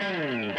In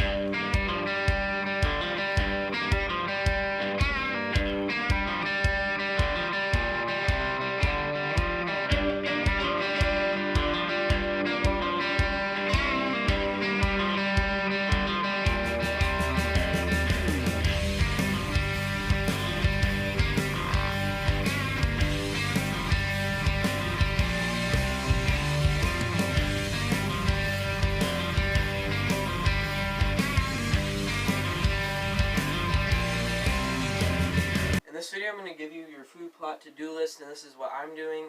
this video I'm going to give you your food plot to-do list, and this is what I'm doing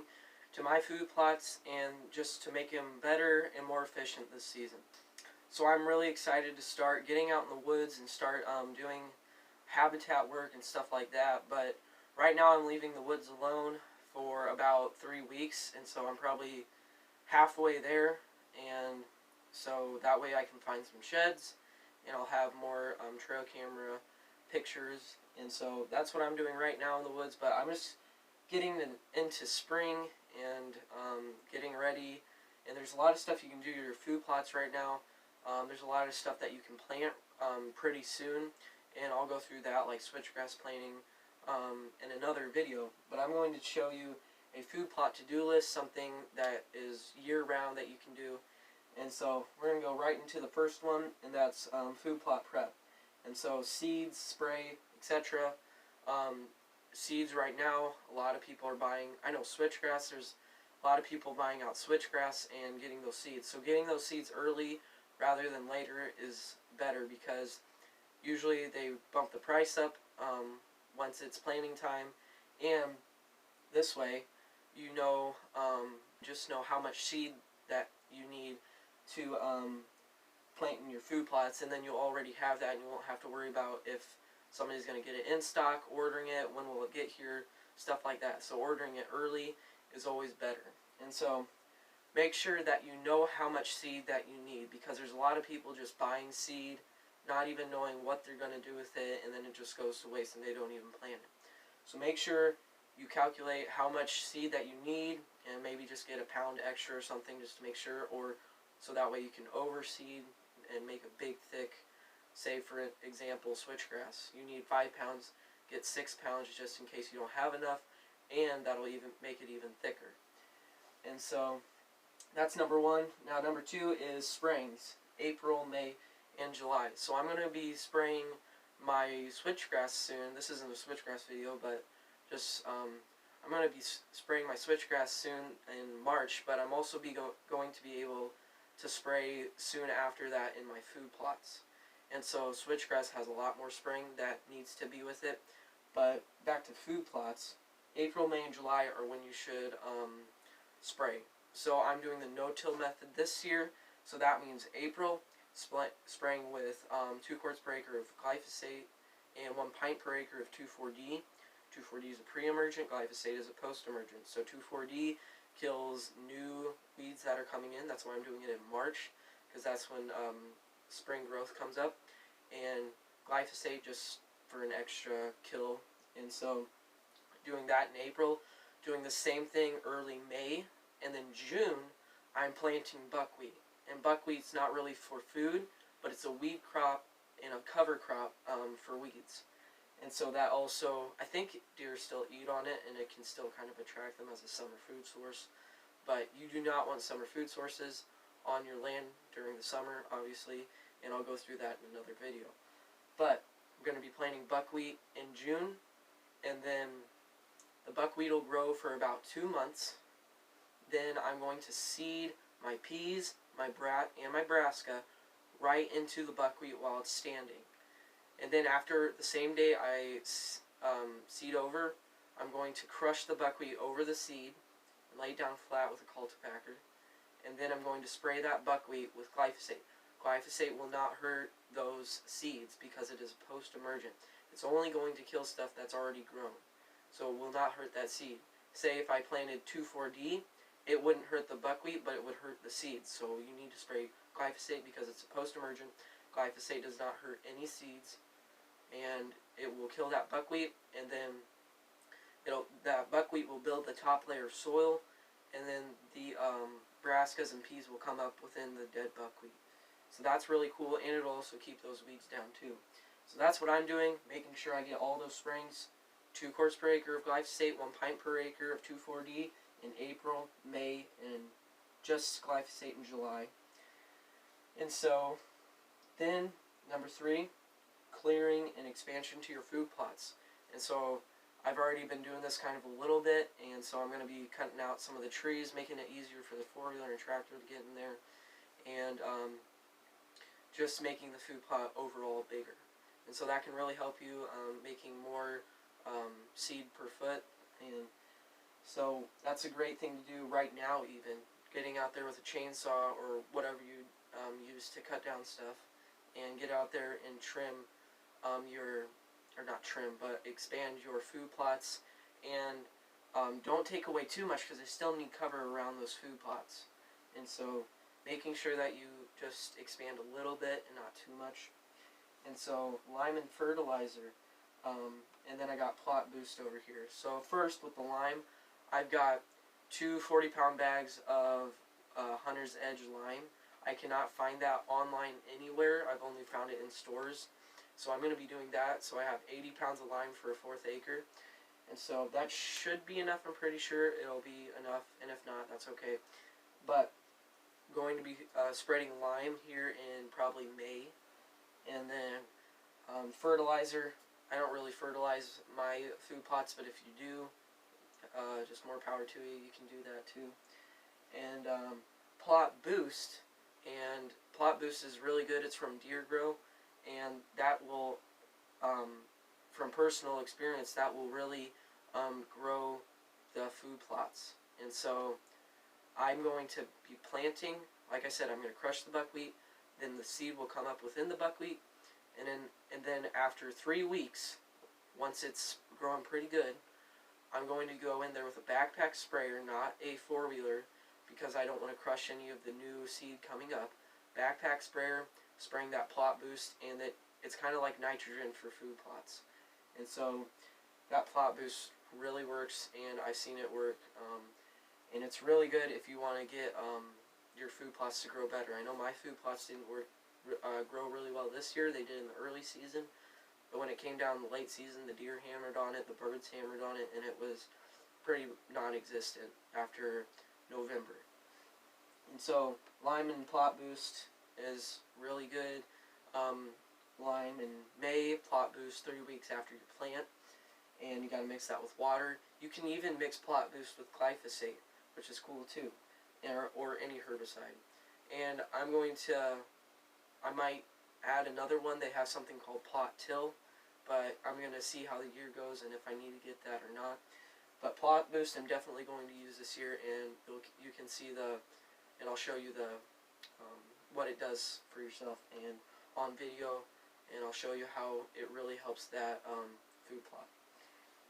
to my food plots and just to make them better and more efficient this season. So I'm really excited to start getting out in the woods and start doing habitat work and stuff like that, but right now I'm leaving the woods alone for about 3 weeks, and so I'm probably halfway there, and so that way I can find some sheds and I'll have more trail camera pictures. And so that's what I'm doing right now in the woods, but I'm just getting into spring and getting ready. And there's a lot of stuff you can do to your food plots right now. There's a lot of stuff that you can plant pretty soon, and I'll go through that, like switchgrass planting in another video. But I'm going to show you a food plot to-do list, something that is year-round that you can do. And so we're going to go right into the first one, and that's food plot prep. And so seeds, spray, etc. Seeds right now, a lot of people are buying, I know switchgrass, there's a lot of people buying out switchgrass and getting those seeds. So getting those seeds early rather than later is better, because usually they bump the price up once it's planting time, and this way you know, just know how much seed that you need to plant in your food plots, and then you'll already have that, and you won't have to worry about if somebody's going to get it in stock, ordering it, when will it get here, stuff like that. So ordering it early is always better. And so make sure that you know how much seed that you need, because there's a lot of people just buying seed, not even knowing what they're going to do with it, and then it just goes to waste and they don't even plant it. So make sure you calculate how much seed that you need, and maybe just get a pound extra or something just to make sure, or so that way you can overseed and make a big thick, say for example switchgrass, you need 5 pounds, get 6 pounds just in case you don't have enough, and that'll even make it even thicker. And so that's number one. Now number two is sprayings, April, May, and July. So I'm going to be spraying my switchgrass soon. This isn't a switchgrass video, but just I'm going to be spraying my switchgrass soon in March, but I'm also going to be able to spray soon after that in my food plots. And so switchgrass has a lot more spraying that needs to be with it. But back to food plots, April, May, and July are when you should spray. So I'm doing the no-till method this year, so that means April, spraying with 2 quarts per acre of glyphosate and 1 pint per acre of 2,4-D. 2,4-D is a pre-emergent, glyphosate is a post-emergent. So 2,4-D kills new weeds that are coming in. That's why I'm doing it in March, because that's when spring growth comes up, and glyphosate just for an extra kill. And so doing that in April, doing the same thing early May, and then June I'm planting buckwheat. And buckwheat's not really for food, but it's a weed crop and a cover crop for weeds. And so that also, I think deer still eat on it, and it can still kind of attract them as a summer food source. But you do not want summer food sources on your land during the summer, obviously, and I'll go through that in another video. But we're going to be planting buckwheat in June, and then the buckwheat will grow for about 2 months. Then I'm going to seed my peas, my brassica right into the buckwheat while it's standing. And then after the same day I seed over, I'm going to crush the buckwheat over the seed and lay it down flat with a cultipacker. And then I'm going to spray that buckwheat with glyphosate. Glyphosate will not hurt those seeds because it is post-emergent. It's only going to kill stuff that's already grown. So it will not hurt that seed. Say if I planted 2,4-D, it wouldn't hurt the buckwheat, but it would hurt the seeds. So you need to spray glyphosate because it's a post-emergent. Glyphosate does not hurt any seeds, and it will kill that buckwheat, and then that buckwheat will build the top layer of soil, and then the brassicas and peas will come up within the dead buckwheat. So that's really cool, and it'll also keep those weeds down too. So that's what I'm doing, making sure I get all those sprayings. 2 quarts per acre of glyphosate, 1 pint per acre of 2,4-D in April, May, and just glyphosate in July. And so then number 3, clearing and expansion to your food plots. And so I've already been doing this kind of a little bit, and so I'm going to be cutting out some of the trees, making it easier for the 4-wheeler and tractor to get in there, and just making the food plot overall bigger. And so that can really help you making more seed per foot. And so that's a great thing to do right now, even getting out there with a chainsaw or whatever you use to cut down stuff, and get out there and trim but expand your food plots, and don't take away too much, because they still need cover around those food plots. And so making sure that you just expand a little bit and not too much. And so lime and fertilizer, and then I got plot boost over here. So first with the lime, I've got 2 40-pound bags of Hunter's Edge lime. I cannot find that online anywhere. I've only found it in stores. So I'm going to be doing that. So I have 80 pounds of lime for a 4th acre. And so that should be enough. I'm pretty sure it'll be enough. And if not, that's okay. But going to be spreading lime here in probably May. And then fertilizer. I don't really fertilize my food plots, but if you do, just more power to you. You can do that too. And plot boost. And plot boost is really good. It's from Deer Grow, and that will, from personal experience, that will really grow the food plots. And so I'm going to be planting. Like I said, I'm going to crush the buckwheat. Then the seed will come up within the buckwheat, and then after 3 weeks, once it's growing pretty good, I'm going to go in there with a backpack sprayer, not a 4-wheeler, because I don't want to crush any of the new seed coming up. Backpack sprayer, spraying that plot boost, and it's kind of like nitrogen for food plots. And so that plot boost really works, and I've seen it work. And it's really good if you want to get your food plots to grow better. I know my food plots didn't grow really well this year. They did in the early season, but when it came down in the late season, the deer hammered on it, the birds hammered on it, and it was pretty non-existent after November. And so lime and plot boost is really good. Lime in May, plot boost 3 weeks after you plant, and you got to mix that with water. You can even mix plot boost with glyphosate, which is cool too, or any herbicide. And I might add another one. They have something called plot till, but I'm going to see how the year goes and if I need to get that or not. But plot boost I'm definitely going to use this year, and you can see and I'll show you what it does for yourself and on video, and I'll show you how it really helps that food plot.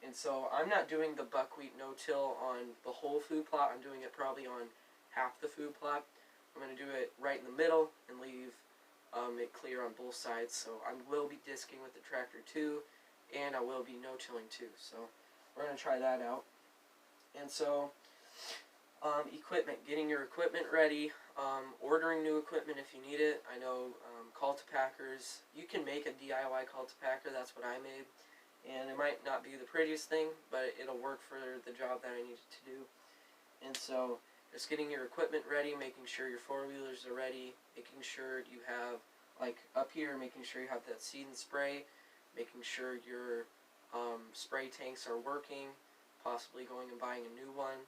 And so I'm not doing the buckwheat no-till on the whole food plot. I'm doing it probably on half the food plot. I'm going to do it right in the middle and leave it clear on both sides. So I will be disking with the tractor too, and I will be no-tilling too. So we're going to try that out. And so equipment, getting your equipment ready, ordering new equipment if you need it. I know cultipackers, you can make a DIY cultipacker. That's what I made, and it might not be the prettiest thing, but it'll work for the job that I need it to do. And so just getting your equipment ready, making sure your 4-wheelers are ready, making sure you have, like up here, making sure you have that seed and spray, making sure your spray tanks are working, possibly going and buying a new one.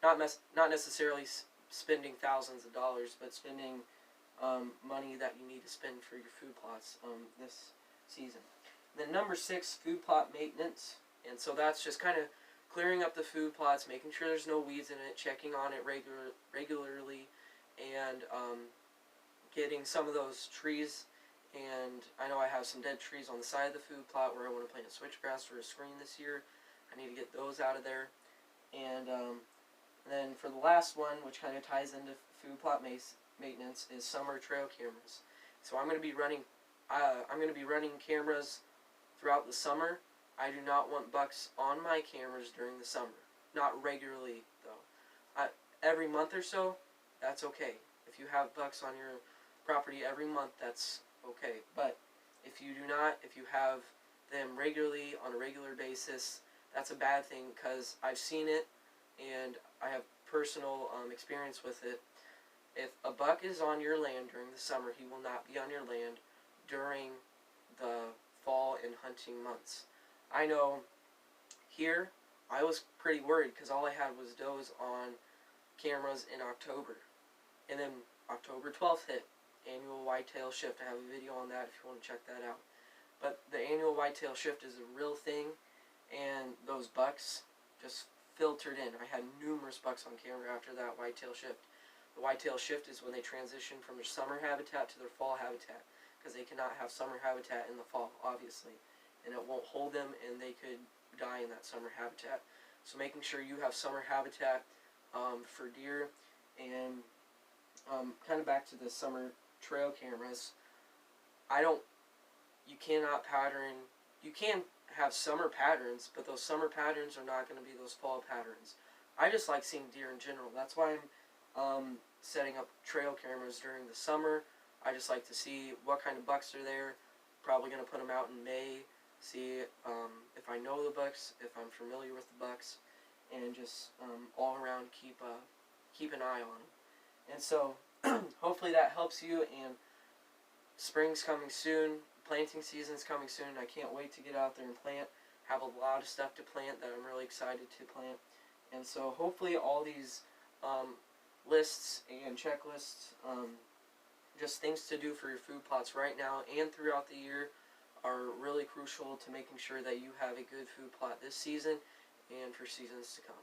Not necessarily spending thousands of dollars, but spending money that you need to spend for your food plots this season. Then number 6, food plot maintenance. And so that's just kind of clearing up the food plots, making sure there's no weeds in it, checking on it regularly, and getting some of those trees. And I know I have some dead trees on the side of the food plot where I want to plant a switchgrass for a screen this year. I need to get those out of there. And then for the last one, which kind of ties into food plot maintenance, is summer trail cameras. So I'm going to be running cameras throughout the summer. I do not want bucks on my cameras during the summer. Not regularly though. Every month or so, that's okay. If you have bucks on your property every month, that's okay. But if you do not, if you have them regularly on a regular basis, that's a bad thing, because I've seen it and I have personal experience with it. If a buck is on your land during the summer, he will not be on your land during the fall and hunting months. I know here I was pretty worried because all I had was does on cameras in October. And then October 12th hit, annual whitetail shift. I have a video on that if you want to check that out. But the annual whitetail shift is a real thing, and those bucks just filtered in. I had numerous bucks on camera after that whitetail shift. The whitetail shift is when they transition from their summer habitat to their fall habitat, because they cannot have summer habitat in the fall, obviously, and it won't hold them, and they could die in that summer habitat. So making sure you have summer habitat for deer. And kind of back to the summer trail cameras, you cannot pattern, you can have summer patterns, but those summer patterns are not going to be those fall patterns. I just like seeing deer in general. That's why I'm setting up trail cameras during the summer. I just like to see what kind of bucks are there. Probably going to put them out in May, see if I know the bucks, if I'm familiar with the bucks, and just all around keep an eye on them. And so hopefully that helps you. And spring's coming soon, planting season's coming soon. I can't wait to get out there and plant. Have a lot of stuff to plant that I'm really excited to plant. And so hopefully all these lists and checklists, just things to do for your food plots right now and throughout the year, are really crucial to making sure that you have a good food plot this season and for seasons to come.